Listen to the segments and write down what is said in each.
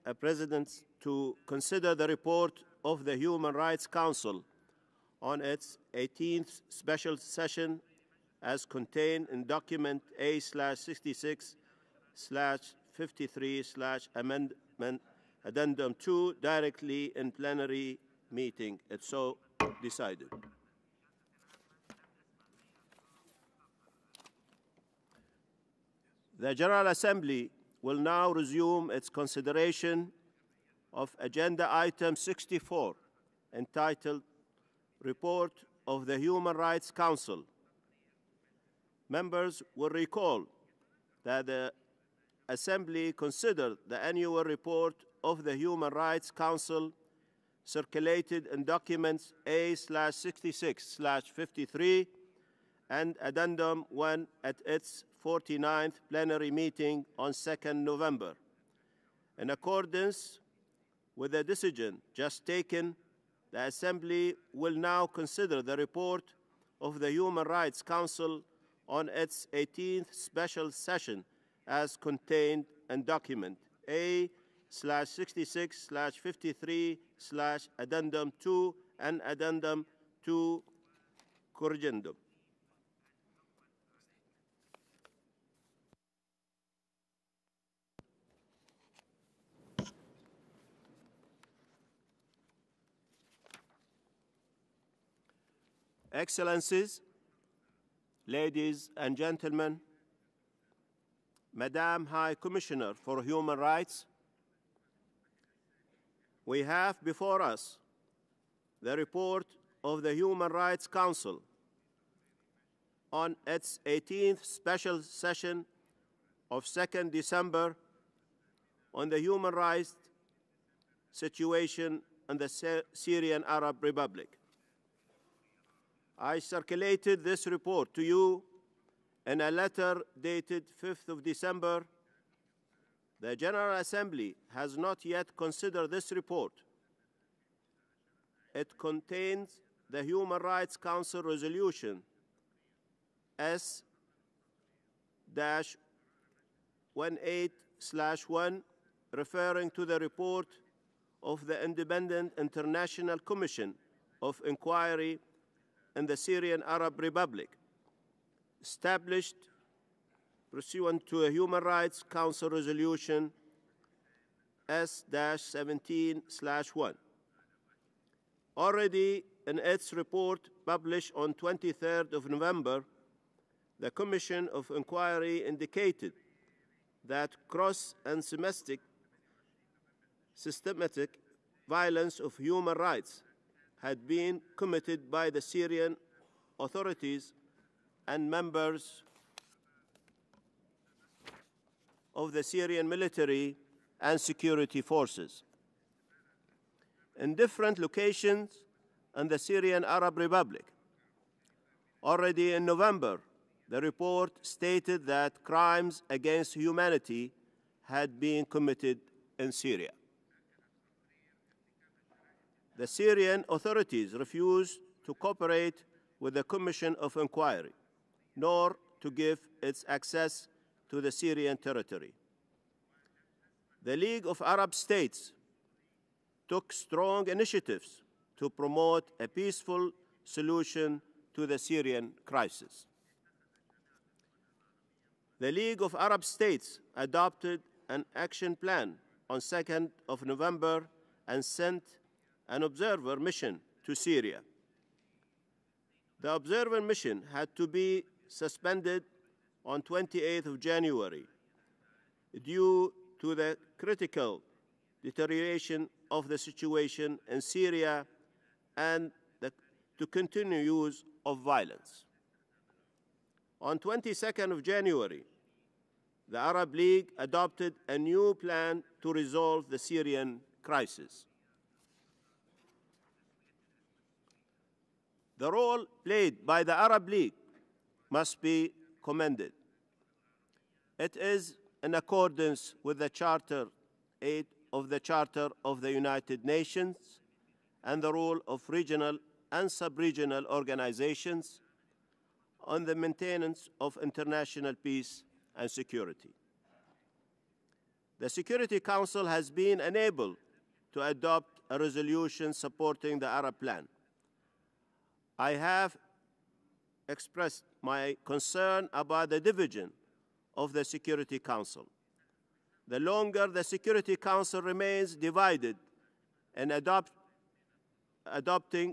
a President to consider the report of the Human Rights Council on its 18th special session as contained in document A/66/53/amendment addendum 2 directly in plenary meeting. It's so decided. The General Assembly will now resume its consideration of Agenda Item 64, entitled Report of the Human Rights Council. Members will recall that the Assembly considered the annual report of the Human Rights Council circulated in documents A/66/53 and Addendum 1 at its 49th plenary meeting on 2nd November. In accordance with the decision just taken, the Assembly will now consider the report of the Human Rights Council on its 18th special session as contained in document A/66/53/Addendum 2 and Addendum 2 Corrigendum. Excellencies, ladies and gentlemen, Madam High Commissioner for Human Rights, we have before us the report of the Human Rights Council on its 18th special session of 2nd December on the human rights situation in the Syrian Arab Republic. I circulated this report to you in a letter dated 5th of December. The General Assembly has not yet considered this report. It contains the Human Rights Council resolution S-18/1 referring to the report of the Independent International Commission of Inquiry in the Syrian Arab Republic, established pursuant to a Human Rights Council resolution S-17/1. Already in its report published on 23rd of November, the Commission of Inquiry indicated that gross and systematic violence of human rights had been committed by the Syrian authorities and members of the Syrian military and security forces in different locations in the Syrian Arab Republic. Already in November, the report stated that crimes against humanity had been committed in Syria. The Syrian authorities refused to cooperate with the Commission of Inquiry, nor to give its access to the Syrian territory. The League of Arab States took strong initiatives to promote a peaceful solution to the Syrian crisis. The League of Arab States adopted an action plan on 2nd of November and sent an observer mission to Syria. The observer mission had to be suspended on 28th of January due to the critical deterioration of the situation in Syria and the continued use of violence. On 22nd of January, the Arab League adopted a new plan to resolve the Syrian crisis. The role played by the Arab League must be commended. It is in accordance with the Charter 8 of the Charter of the United Nations and the role of regional and sub-regional organizations on the maintenance of international peace and security. The Security Council has been unable to adopt a resolution supporting the Arab Plan. I have expressed my concern about the division of the Security Council. The longer the Security Council remains divided in adopting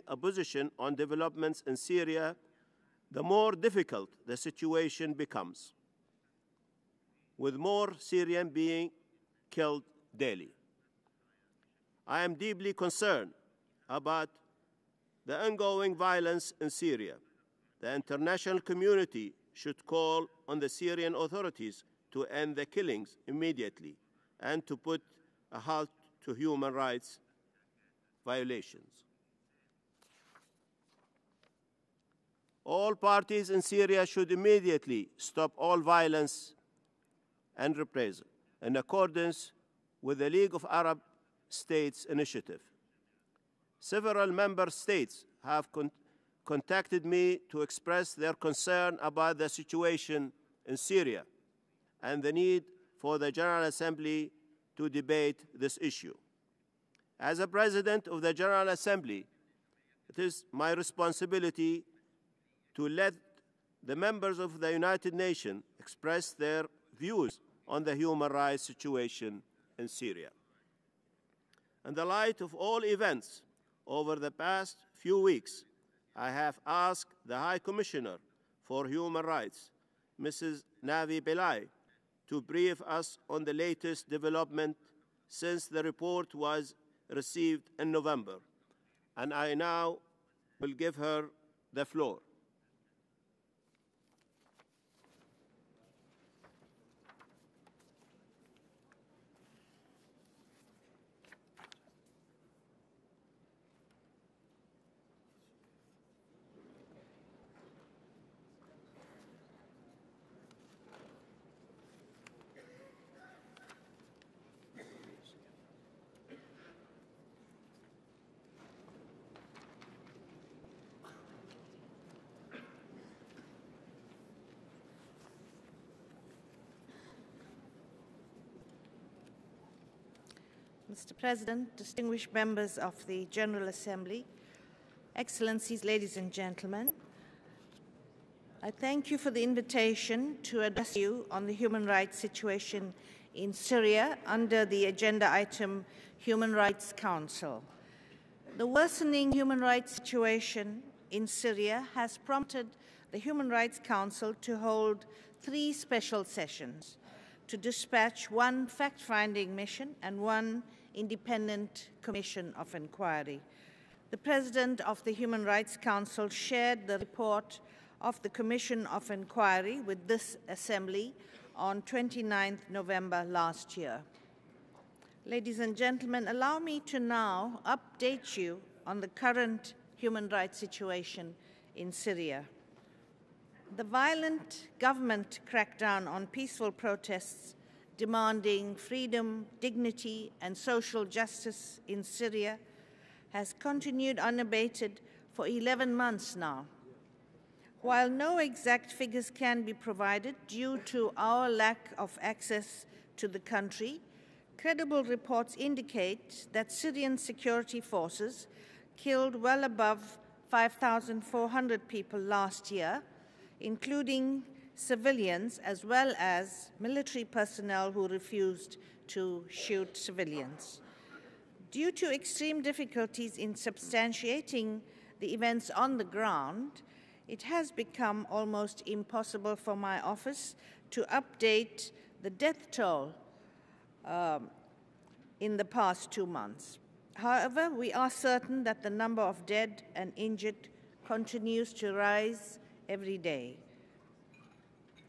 a position on developments in Syria, the more difficult the situation becomes, with more Syrians being killed daily. I am deeply concerned about the ongoing violence in Syria. The international community should call on the Syrian authorities to end the killings immediately and to put a halt to human rights violations. All parties in Syria should immediately stop all violence and reprisal in accordance with the League of Arab States initiative. Several member states have contacted me to express their concern about the situation in Syria and the need for the General Assembly to debate this issue. As a President of the General Assembly, it is my responsibility to let the members of the United Nations express their views on the human rights situation in Syria. In the light of all events over the past few weeks, I have asked the High Commissioner for Human Rights, Mrs. Navi Pillay, to brief us on the latest development since the report was received in November, and I now will give her the floor. Mr. President, distinguished members of the General Assembly, Excellencies, ladies and gentlemen, I thank you for the invitation to address you on the human rights situation in Syria under the agenda item Human Rights Council. The worsening human rights situation in Syria has prompted the Human Rights Council to hold 3 special sessions, to dispatch 1 fact-finding mission and 1 independent commission of inquiry. The President of the Human Rights Council shared the report of the Commission of Inquiry with this Assembly on 29 November last year. Ladies and gentlemen, allow me to now update you on the current human rights situation in Syria. The violent government crackdown on peaceful protests demanding freedom, dignity, and social justice in Syria has continued unabated for 11 months now. While no exact figures can be provided due to our lack of access to the country, credible reports indicate that Syrian security forces killed well above 5,400 people last year, including civilians as well as military personnel who refused to shoot civilians. Due to extreme difficulties in substantiating the events on the ground, it has become almost impossible for my office to update the death toll in the past 2 months. However, we are certain that the number of dead and injured continues to rise every day.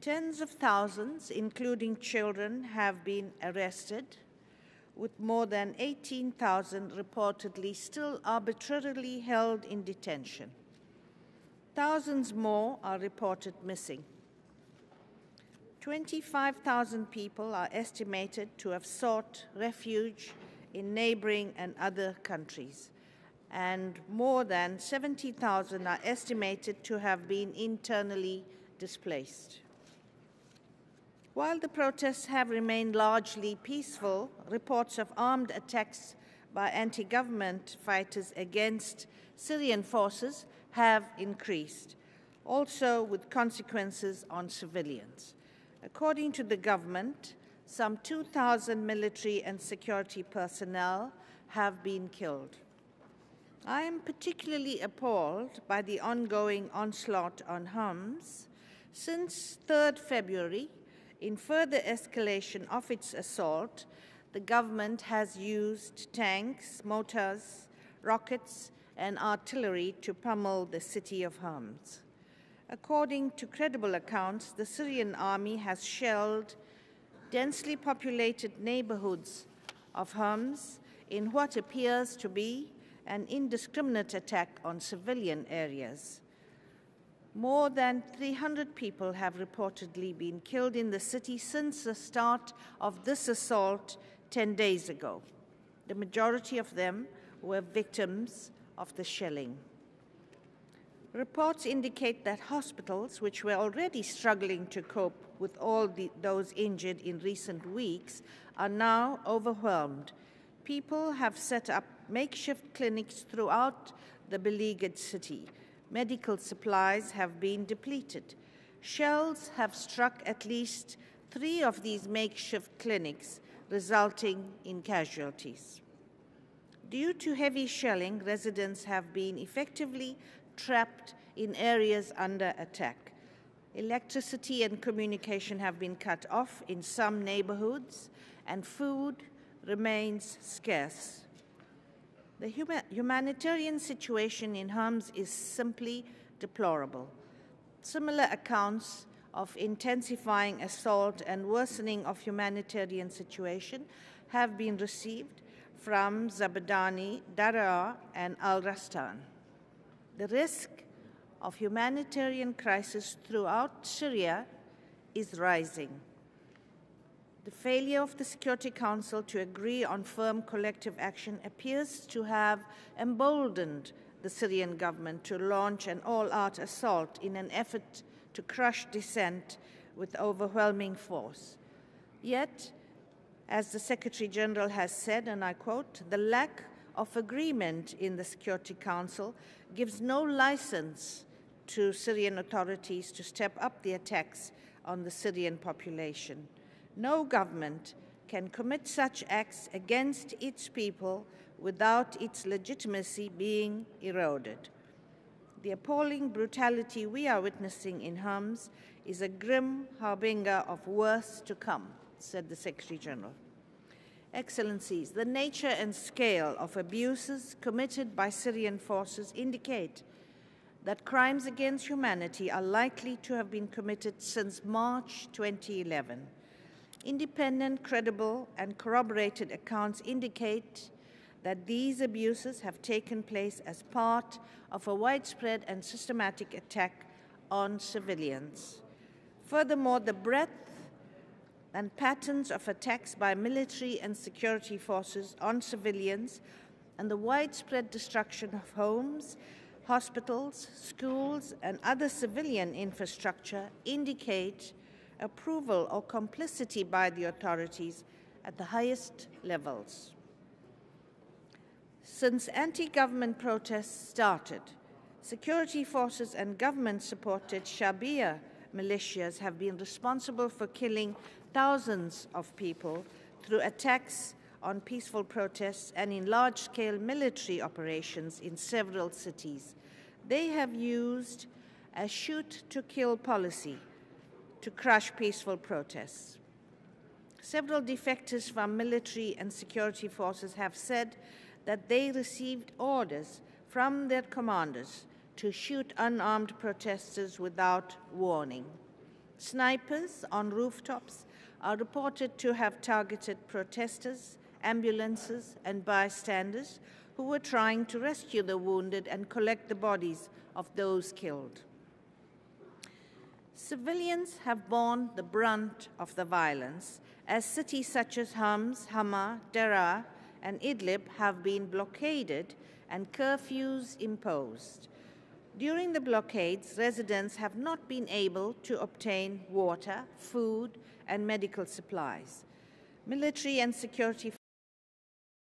Tens of thousands, including children, have been arrested, with more than 18,000 reportedly still arbitrarily held in detention. Thousands more are reported missing. 25,000 people are estimated to have sought refuge in neighboring and other countries, and more than 70,000 are estimated to have been internally displaced. While the protests have remained largely peaceful, reports of armed attacks by anti-government fighters against Syrian forces have increased, also with consequences on civilians. According to the government, some 2,000 military and security personnel have been killed. I am particularly appalled by the ongoing onslaught on Homs. Since 3rd February, in further escalation of its assault, the government has used tanks, mortars, rockets, and artillery to pummel the city of Homs. According to credible accounts, the Syrian army has shelled densely populated neighborhoods of Homs in what appears to be an indiscriminate attack on civilian areas. More than 300 people have reportedly been killed in the city since the start of this assault 10 days ago. The majority of them were victims of the shelling. Reports indicate that hospitals, which were already struggling to cope with all those injured in recent weeks, are now overwhelmed. People have set up makeshift clinics throughout the beleaguered city. Medical supplies have been depleted. Shells have struck at least 3 of these makeshift clinics, resulting in casualties. Due to heavy shelling, residents have been effectively trapped in areas under attack. Electricity and communication have been cut off in some neighborhoods, and food remains scarce. The humanitarian situation in Homs is simply deplorable. Similar accounts of intensifying assault and worsening of humanitarian situation have been received from Zabadani, Daraa, and Al-Rastan. The risk of humanitarian crisis throughout Syria is rising. The failure of the Security Council to agree on firm collective action appears to have emboldened the Syrian government to launch an all-out assault in an effort to crush dissent with overwhelming force. Yet, as the Secretary General has said, and I quote, "The lack of agreement in the Security Council gives no license to Syrian authorities to step up the attacks on the Syrian population. No government can commit such acts against its people without its legitimacy being eroded. The appalling brutality we are witnessing in Homs is a grim harbinger of worse to come," said the Secretary General. Excellencies, the nature and scale of abuses committed by Syrian forces indicate that crimes against humanity are likely to have been committed since March 2011. Independent, credible, and corroborated accounts indicate that these abuses have taken place as part of a widespread and systematic attack on civilians. Furthermore, the breadth and patterns of attacks by military and security forces on civilians and the widespread destruction of homes, hospitals, schools, and other civilian infrastructure indicate approval or complicity by the authorities at the highest levels. Since anti-government protests started, security forces and government-supported Shabiya militias have been responsible for killing thousands of people through attacks on peaceful protests and in large-scale military operations in several cities. They have used a shoot-to-kill policy to crush peaceful protests. Several defectors from military and security forces have said that they received orders from their commanders to shoot unarmed protesters without warning. Snipers on rooftops are reported to have targeted protesters, ambulances, and bystanders who were trying to rescue the wounded and collect the bodies of those killed. Civilians have borne the brunt of the violence as cities such as Homs, Hama, Daraa, and Idlib have been blockaded and curfews imposed. During the blockades, residents have not been able to obtain water, food, and medical supplies. Military and security